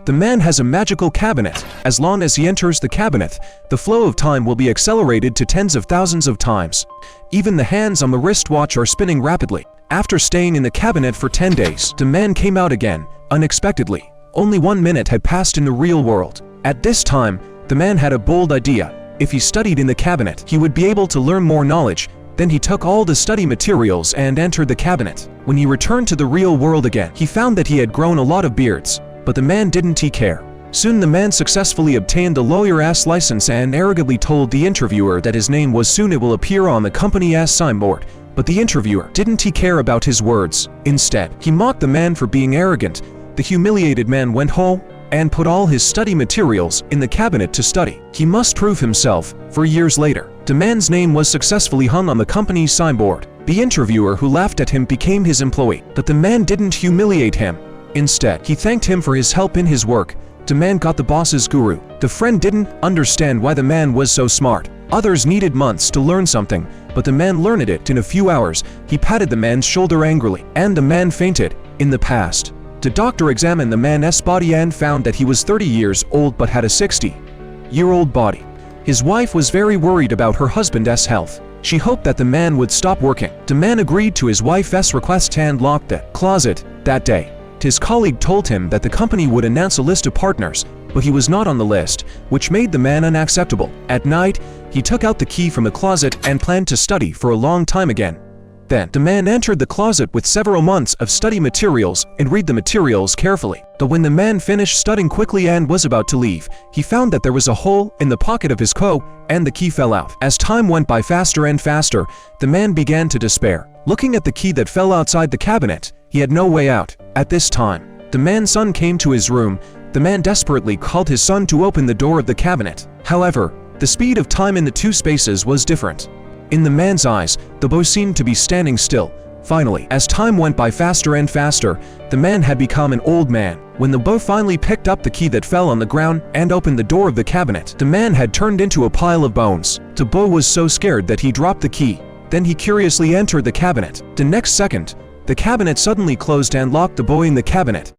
The man has a magical cabinet. As long as he enters the cabinet, the flow of time will be accelerated to tens of thousands of times. Even the hands on the wristwatch are spinning rapidly. After staying in the cabinet for 10 days, the man came out again, unexpectedly. Only 1 minute had passed in the real world. At this time, the man had a bold idea. If he studied in the cabinet, he would be able to learn more knowledge. Then he took all the study materials and entered the cabinet. When he returned to the real world again, he found that he had grown a lot of beards. But the man didn't care. Soon the man successfully obtained the lawyer-ass license and arrogantly told the interviewer that his name was soon it will appear on the company-ass signboard. But the interviewer didn't care about his words. Instead, he mocked the man for being arrogant. The humiliated man went home and put all his study materials in the cabinet to study. He must prove himself. For years later, the man's name was successfully hung on the company's signboard. The interviewer who laughed at him became his employee. But the man didn't humiliate him. Instead, he thanked him for his help in his work. The man got the boss's guru. The friend didn't understand why the man was so smart. Others needed months to learn something, but the man learned it in a few hours. He patted the man's shoulder angrily, and the man fainted. In the past, the doctor examined the man's body and found that he was 30 years old but had a 60-year-old body. His wife was very worried about her husband's health. She hoped that the man would stop working. The man agreed to his wife's request and locked the closet that day. His colleague told him that the company would announce a list of partners, but he was not on the list, which made the man unacceptable. At night, he took out the key from the closet and planned to study for a long time again. Then, the man entered the closet with several months of study materials and read the materials carefully. But when the man finished studying quickly and was about to leave, he found that there was a hole in the pocket of his coat and the key fell out. As time went by faster and faster, the man began to despair. Looking at the key that fell outside the cabinet, he had no way out. At this time, the man's son came to his room. The man desperately called his son to open the door of the cabinet. However, the speed of time in the two spaces was different. In the man's eyes, the boy seemed to be standing still. Finally, as time went by faster and faster, the man had become an old man. When the boy finally picked up the key that fell on the ground and opened the door of the cabinet, the man had turned into a pile of bones. The boy was so scared that he dropped the key. Then he curiously entered the cabinet. The next second, the cabinet suddenly closed and locked the boy in the cabinet.